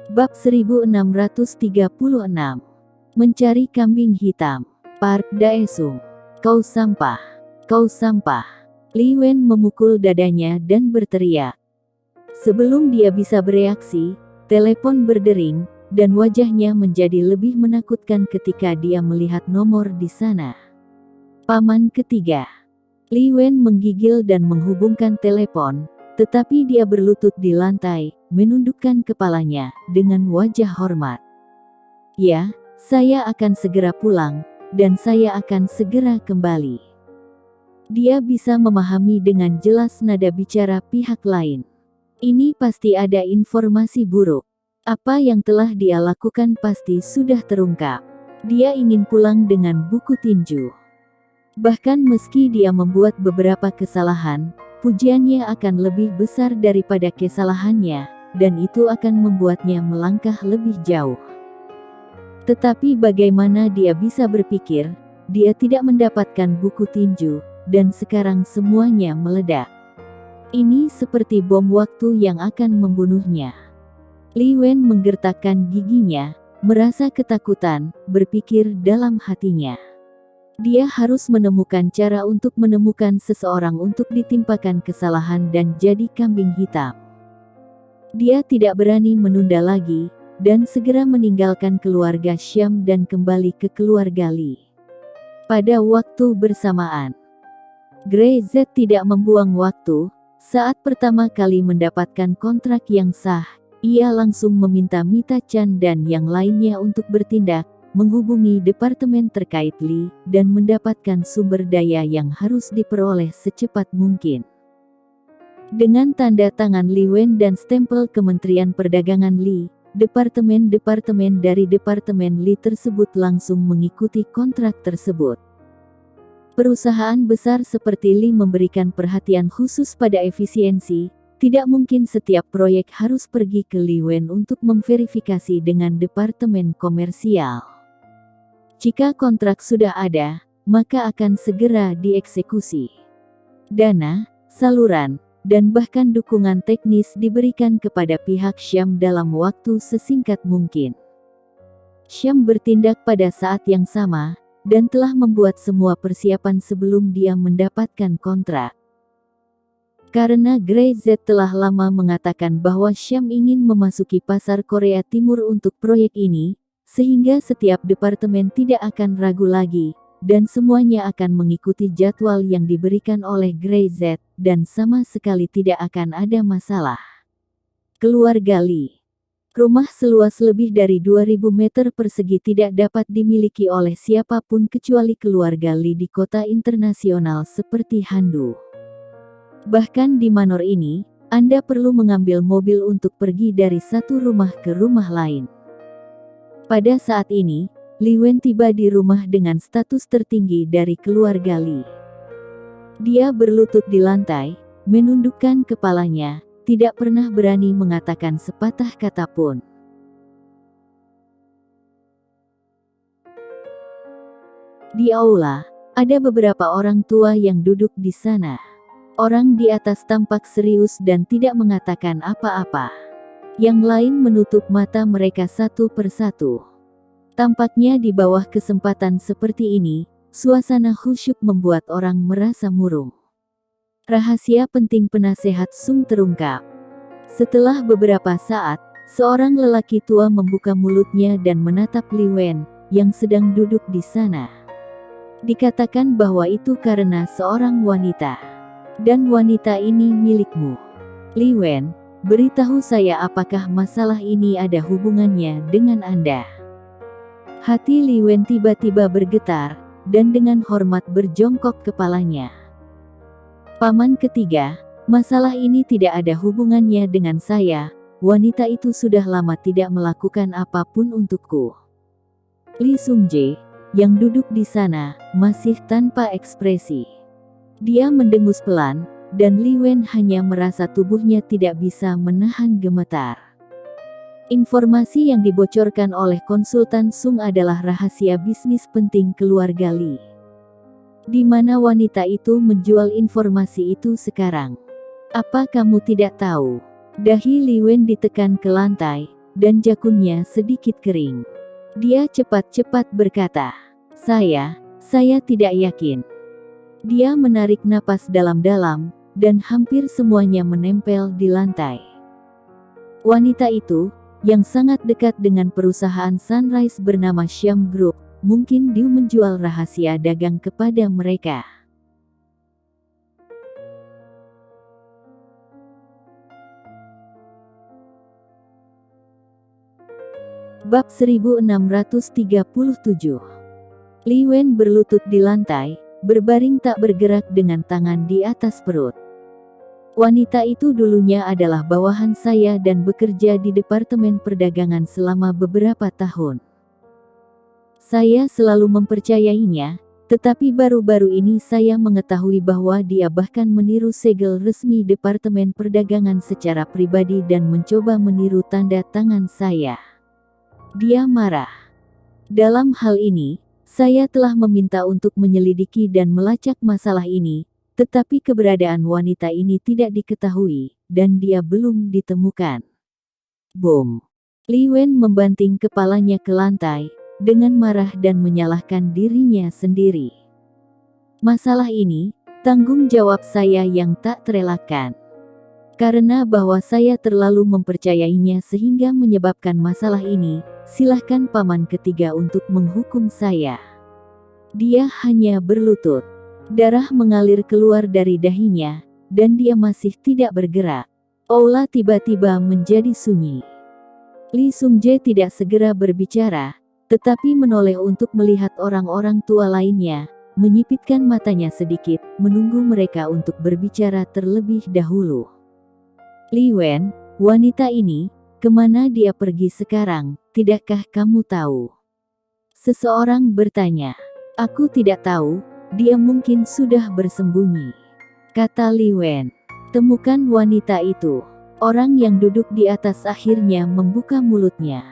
Bab 1636. Mencari kambing hitam. Park Daesung. Kau sampah. Kau sampah. Li Wen memukul dadanya dan berteriak. Sebelum dia bisa bereaksi, telepon berdering, dan wajahnya menjadi lebih menakutkan ketika dia melihat nomor di sana. Paman ketiga. Li Wen menggigil dan menghubungkan telepon, tetapi dia berlutut di lantai, menundukkan kepalanya, dengan wajah hormat. Ya, saya akan segera pulang, dan saya akan segera kembali. Dia bisa memahami dengan jelas nada bicara pihak lain. Ini pasti ada informasi buruk. Apa yang telah dia lakukan pasti sudah terungkap. Dia ingin pulang dengan buku tinju. Bahkan meski dia membuat beberapa kesalahan, pujiannya akan lebih besar daripada kesalahannya, dan itu akan membuatnya melangkah lebih jauh. Tetapi bagaimana dia bisa berpikir, dia tidak mendapatkan buku tinju, dan sekarang semuanya meledak. Ini seperti bom waktu yang akan membunuhnya. Li Wen menggertakkan giginya, merasa ketakutan, berpikir dalam hatinya. Dia harus menemukan cara untuk menemukan seseorang untuk ditimpakan kesalahan dan jadi kambing hitam. Dia tidak berani menunda lagi, dan segera meninggalkan keluarga Syam dan kembali ke keluarga Li. Pada waktu bersamaan, Grey Z tidak membuang waktu. Saat pertama kali mendapatkan kontrak yang sah, ia langsung meminta Mita Chan dan yang lainnya untuk bertindak, menghubungi departemen terkait Li, dan mendapatkan sumber daya yang harus diperoleh secepat mungkin. Dengan tanda tangan Li Wen dan stempel Kementerian Perdagangan Li, departemen-departemen dari departemen Li tersebut langsung mengikuti kontrak tersebut. Perusahaan besar seperti Li memberikan perhatian khusus pada efisiensi. Tidak mungkin setiap proyek harus pergi ke Li Wen untuk memverifikasi dengan departemen komersial. Jika kontrak sudah ada, maka akan segera dieksekusi. Dana, saluran, dan bahkan dukungan teknis diberikan kepada pihak Syam dalam waktu sesingkat mungkin. Syam bertindak pada saat yang sama, dan telah membuat semua persiapan sebelum dia mendapatkan kontrak. Karena Grey Z telah lama mengatakan bahwa Syam ingin memasuki pasar Korea Timur untuk proyek ini, sehingga setiap departemen tidak akan ragu lagi, dan semuanya akan mengikuti jadwal yang diberikan oleh Grey Z, dan sama sekali tidak akan ada masalah. Keluarga Li. Rumah seluas lebih dari 2000 meter persegi tidak dapat dimiliki oleh siapapun kecuali keluarga Li di kota internasional seperti Handu. Bahkan di Manor ini, Anda perlu mengambil mobil untuk pergi dari satu rumah ke rumah lain. Pada saat ini, Li Wen tiba di rumah dengan status tertinggi dari keluarga Li. Dia berlutut di lantai, menundukkan kepalanya, tidak pernah berani mengatakan sepatah kata pun. Di aula, ada beberapa orang tua yang duduk di sana. Orang di atas tampak serius dan tidak mengatakan apa-apa. Yang lain menutup mata mereka satu persatu. Tampaknya di bawah kesempatan seperti ini, suasana khusyuk membuat orang merasa murung. Rahasia penting penasehat Sung terungkap. Setelah beberapa saat, seorang lelaki tua membuka mulutnya dan menatap Li Wen, yang sedang duduk di sana. Dikatakan bahwa itu karena seorang wanita. Dan wanita ini milikmu. Li Wen, beritahu saya apakah masalah ini ada hubungannya dengan Anda. Hati Li Wen tiba-tiba bergetar, dan dengan hormat berjongkok kepalanya. Paman ketiga, masalah ini tidak ada hubungannya dengan saya, wanita itu sudah lama tidak melakukan apapun untukku. Li Sungjae, yang duduk di sana, masih tanpa ekspresi. Dia mendengus pelan, dan Li Wen hanya merasa tubuhnya tidak bisa menahan gemetar. Informasi yang dibocorkan oleh konsultan Sung adalah rahasia bisnis penting keluarga Li. Di mana wanita itu menjual informasi itu sekarang? Apa kamu tidak tahu? Dahi Li Wen ditekan ke lantai, dan jakunnya sedikit kering. Dia cepat-cepat berkata, saya tidak yakin. Dia menarik napas dalam-dalam, dan hampir semuanya menempel di lantai. Wanita itu, yang sangat dekat dengan perusahaan Sunrise bernama Syam Group, mungkin dia menjual rahasia dagang kepada mereka. Bab 1637. Li Wen berlutut di lantai, berbaring tak bergerak dengan tangan di atas perut. Wanita itu dulunya adalah bawahan saya dan bekerja di Departemen Perdagangan selama beberapa tahun. Saya selalu mempercayainya, tetapi baru-baru ini saya mengetahui bahwa dia bahkan meniru segel resmi Departemen Perdagangan secara pribadi dan mencoba meniru tanda tangan saya. Dia marah. Dalam hal ini, saya telah meminta untuk menyelidiki dan melacak masalah ini, tetapi keberadaan wanita ini tidak diketahui, dan dia belum ditemukan. Bom. Li Wen membanting kepalanya ke lantai, dengan marah dan menyalahkan dirinya sendiri. Masalah ini, tanggung jawab saya yang tak terelakkan. Karena bahwa saya terlalu mempercayainya sehingga menyebabkan masalah ini, silahkan paman ketiga untuk menghukum saya. Dia hanya berlutut. Darah mengalir keluar dari dahinya, dan dia masih tidak bergerak. Aula tiba-tiba menjadi sunyi. Li Sungjae tidak segera berbicara, tetapi menoleh untuk melihat orang-orang tua lainnya, menyipitkan matanya sedikit, menunggu mereka untuk berbicara terlebih dahulu. Li Wen, wanita ini, kemana dia pergi sekarang, tidakkah kamu tahu? Seseorang bertanya. Aku tidak tahu, dia mungkin sudah bersembunyi, kata Li Wen. Temukan wanita itu. Orang yang duduk di atas akhirnya membuka mulutnya.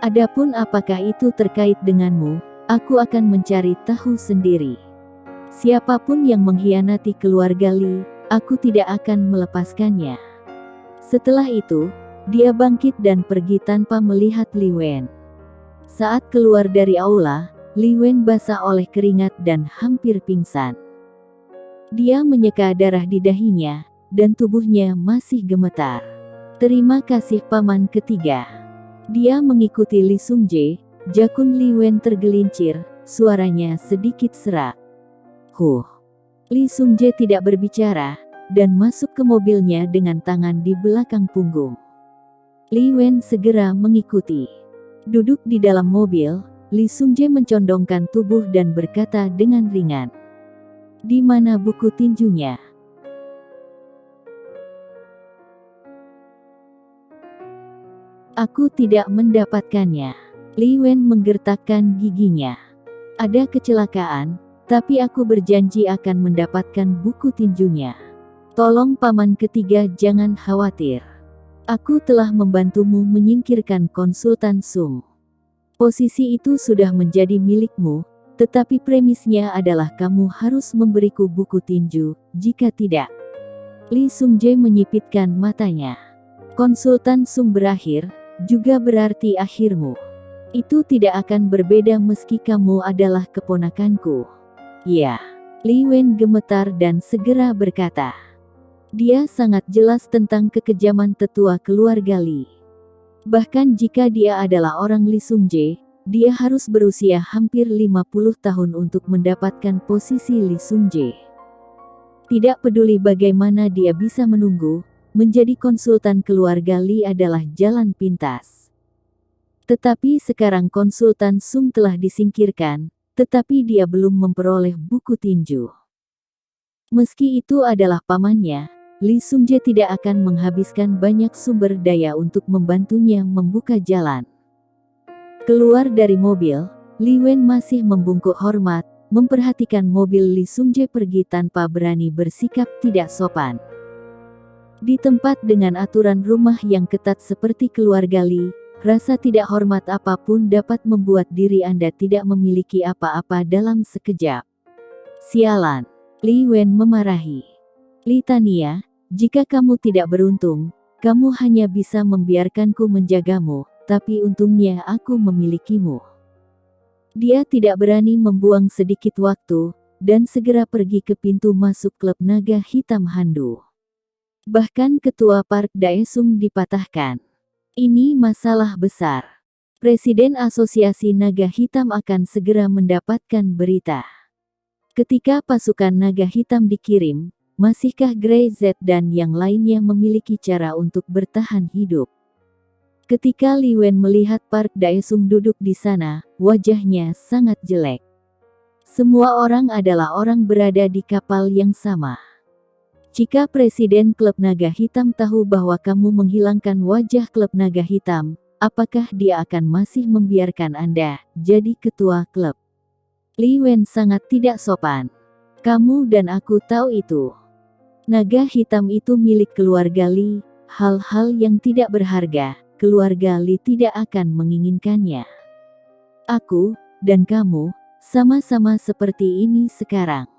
Adapun apakah itu terkait denganmu, aku akan mencari tahu sendiri. Siapapun yang mengkhianati keluarga Li, aku tidak akan melepaskannya. Setelah itu, dia bangkit dan pergi tanpa melihat Li Wen. Saat keluar dari aula, Li Wen basah oleh keringat dan hampir pingsan. Dia menyeka darah di dahinya, dan tubuhnya masih gemetar. Terima kasih paman ketiga. Dia mengikuti Li Sungjae, jakun Li Wen tergelincir, suaranya sedikit serak. Li Sungjae tidak berbicara, dan masuk ke mobilnya dengan tangan di belakang punggung. Li Wen segera mengikuti. Duduk di dalam mobil, Li Sungjae mencondongkan tubuh dan berkata dengan ringan. Di mana buku tinjunya? Aku tidak mendapatkannya. Li Wen menggertakkan giginya. Ada kecelakaan, tapi aku berjanji akan mendapatkan buku tinjunya. Tolong paman ketiga jangan khawatir. Aku telah membantumu menyingkirkan konsultan Sung. Posisi itu sudah menjadi milikmu, tetapi premisnya adalah kamu harus memberiku buku tinju, jika tidak. Li Sungjae menyipitkan matanya. Konsultan Sung berakhir, juga berarti akhirmu. Itu tidak akan berbeda meski kamu adalah keponakanku. Ya. Li Wen gemetar dan segera berkata. Dia sangat jelas tentang kekejaman tetua keluarga Li. Bahkan jika dia adalah orang Li Sungjae, dia harus berusia hampir 50 tahun untuk mendapatkan posisi Li Sungjae. Tidak peduli bagaimana dia bisa menunggu, menjadi konsultan keluarga Li adalah jalan pintas. Tetapi sekarang konsultan Sung telah disingkirkan, tetapi dia belum memperoleh buku tinju. Meski itu adalah pamannya, Li Sungjae tidak akan menghabiskan banyak sumber daya untuk membantunya membuka jalan. Keluar dari mobil, Li Wen masih membungkuk hormat, memperhatikan mobil Li Sungjae pergi tanpa berani bersikap tidak sopan. Di tempat dengan aturan rumah yang ketat seperti keluarga Li, rasa tidak hormat apapun dapat membuat diri Anda tidak memiliki apa-apa dalam sekejap. Sialan, Li Wen memarahi. Li Tania, jika kamu tidak beruntung, kamu hanya bisa membiarkanku menjagamu, tapi untungnya aku memilikimu. Dia tidak berani membuang sedikit waktu, dan segera pergi ke pintu masuk klub naga hitam Handu. Bahkan ketua Park Daesung dipatahkan. Ini masalah besar. Presiden Asosiasi Naga Hitam akan segera mendapatkan berita. Ketika pasukan naga hitam dikirim, masihkah Grey Z dan yang lainnya memiliki cara untuk bertahan hidup? Ketika Li Wen melihat Park Daesung duduk di sana, wajahnya sangat jelek. Semua orang adalah orang berada di kapal yang sama. Jika Presiden Klub Naga Hitam tahu bahwa kamu menghilangkan wajah Klub Naga Hitam, apakah dia akan masih membiarkan Anda jadi ketua klub? Li Wen sangat tidak sopan. Kamu dan aku tahu itu. Naga hitam itu milik keluarga Li, hal-hal yang tidak berharga, keluarga Li tidak akan menginginkannya. Aku, dan kamu, sama-sama seperti ini sekarang.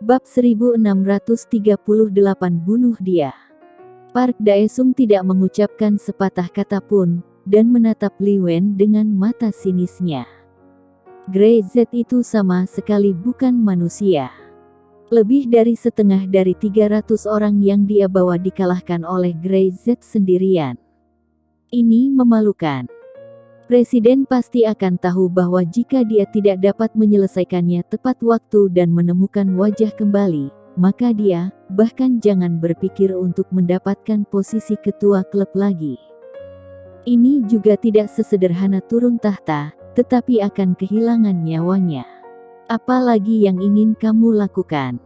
Bab 1638 bunuh dia. Park Daesung tidak mengucapkan sepatah kata pun, dan menatap Li Wen dengan mata sinisnya. Grey Z itu sama sekali bukan manusia. Lebih dari setengah dari 300 orang yang dia bawa dikalahkan oleh Grey Z sendirian. Ini memalukan. Presiden pasti akan tahu bahwa jika dia tidak dapat menyelesaikannya tepat waktu dan menemukan wajah kembali, maka dia bahkan jangan berpikir untuk mendapatkan posisi ketua klub lagi. Ini juga tidak sesederhana turun tahta, tetapi akan kehilangan nyawanya. Apalagi yang ingin kamu lakukan?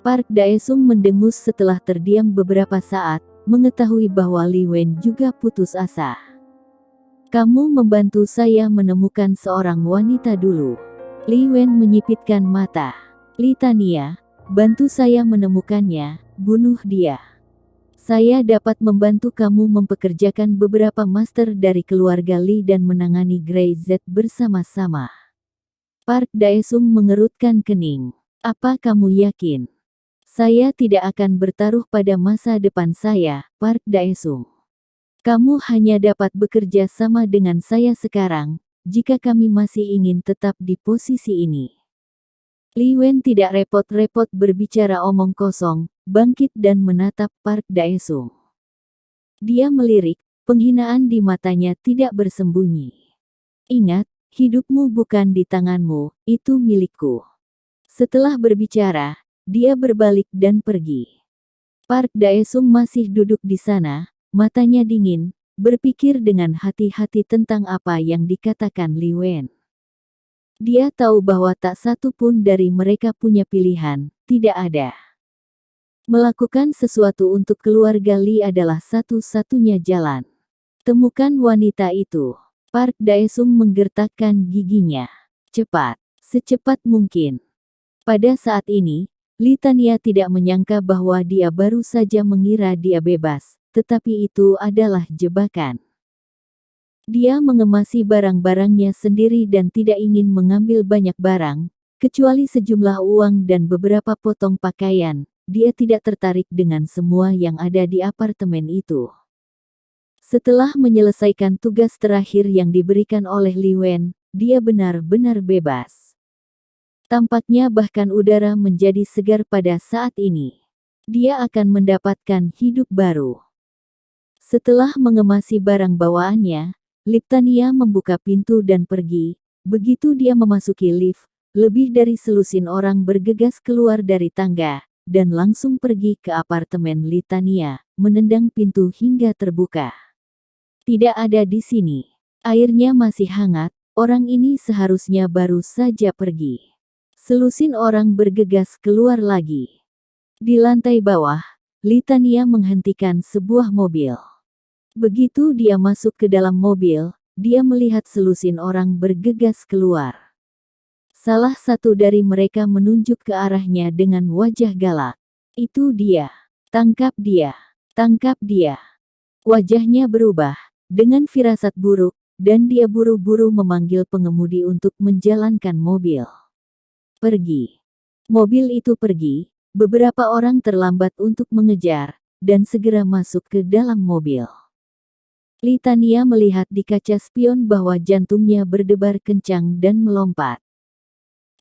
Park Daesung mendengus setelah terdiam beberapa saat, mengetahui bahwa Li Wen juga putus asa. Kamu membantu saya menemukan seorang wanita dulu. Li Wen menyipitkan mata. Li Tania, bantu saya menemukannya, bunuh dia. Saya dapat membantu kamu mempekerjakan beberapa master dari keluarga Li dan menangani Grey Z bersama-sama. Park Daesung mengerutkan kening. Apa kamu yakin? Saya tidak akan bertaruh pada masa depan saya, Park Daesung. Kamu hanya dapat bekerja sama dengan saya sekarang, jika kami masih ingin tetap di posisi ini. Li Wen tidak repot-repot berbicara omong kosong, bangkit dan menatap Park Daesung. Dia melirik, penghinaan di matanya tidak bersembunyi. Ingat, hidupmu bukan di tanganmu, itu milikku. Setelah berbicara, dia berbalik dan pergi. Park Daesung masih duduk di sana, matanya dingin, berpikir dengan hati-hati tentang apa yang dikatakan Li Wen. Dia tahu bahwa tak satu pun dari mereka punya pilihan, tidak ada. Melakukan sesuatu untuk keluarga Li adalah satu-satunya jalan. Temukan wanita itu. Park Daesung menggertakkan giginya. Cepat, secepat mungkin. Pada saat ini, Li Tania tidak menyangka bahwa dia baru saja mengira dia bebas. Tetapi itu adalah jebakan. Dia mengemasi barang-barangnya sendiri dan tidak ingin mengambil banyak barang, kecuali sejumlah uang dan beberapa potong pakaian. Dia tidak tertarik dengan semua yang ada di apartemen itu. Setelah menyelesaikan tugas terakhir yang diberikan oleh Li Wen, dia benar-benar bebas. Tampaknya bahkan udara menjadi segar pada saat ini. Dia akan mendapatkan hidup baru. Setelah mengemasi barang bawaannya, Liptania membuka pintu dan pergi. Begitu dia memasuki lift, lebih dari selusin orang bergegas keluar dari tangga, dan langsung pergi ke apartemen Litania, menendang pintu hingga terbuka. Tidak ada di sini. Airnya masih hangat, orang ini seharusnya baru saja pergi. Selusin orang bergegas keluar lagi. Di lantai bawah, Litania menghentikan sebuah mobil. Begitu dia masuk ke dalam mobil, dia melihat selusin orang bergegas keluar. Salah satu dari mereka menunjuk ke arahnya dengan wajah galak. Itu dia. Tangkap dia. Tangkap dia. Wajahnya berubah. Dengan firasat buruk, dan dia buru-buru memanggil pengemudi untuk menjalankan mobil. Pergi. Mobil itu pergi, beberapa orang terlambat untuk mengejar, dan segera masuk ke dalam mobil. Litania melihat di kaca spion bahwa jantungnya berdebar kencang dan melompat.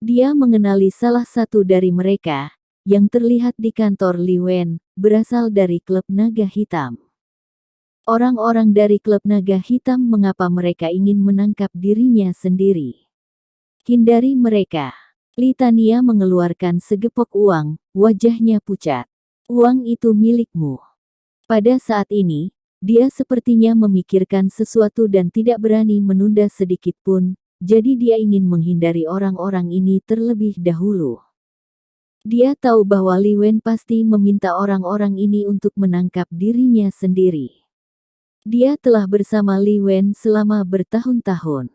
Dia mengenali salah satu dari mereka, yang terlihat di kantor Li Wen, berasal dari klub naga hitam. Orang-orang dari klub naga hitam mengapa mereka ingin menangkap dirinya sendiri. Hindari mereka. Litania mengeluarkan segepok uang, wajahnya pucat. Uang itu milikmu. Pada saat ini, dia sepertinya memikirkan sesuatu dan tidak berani menunda sedikit pun, jadi dia ingin menghindari orang-orang ini terlebih dahulu. Dia tahu bahwa Li Wen pasti meminta orang-orang ini untuk menangkap dirinya sendiri. Dia telah bersama Li Wen selama bertahun-tahun.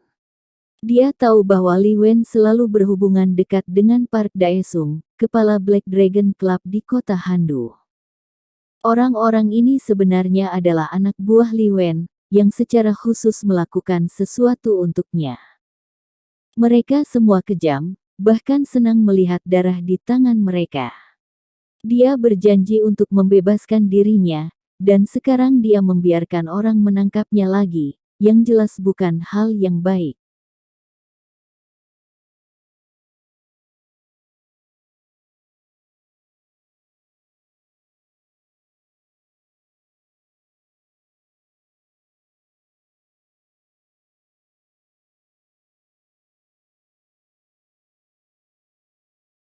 Dia tahu bahwa Li Wen selalu berhubungan dekat dengan Park Daesung, kepala Black Dragon Club di kota Handu. Orang-orang ini sebenarnya adalah anak buah Li Wen, yang secara khusus melakukan sesuatu untuknya. Mereka semua kejam, bahkan senang melihat darah di tangan mereka. Dia berjanji untuk membebaskan dirinya, dan sekarang dia membiarkan orang menangkapnya lagi, yang jelas bukan hal yang baik.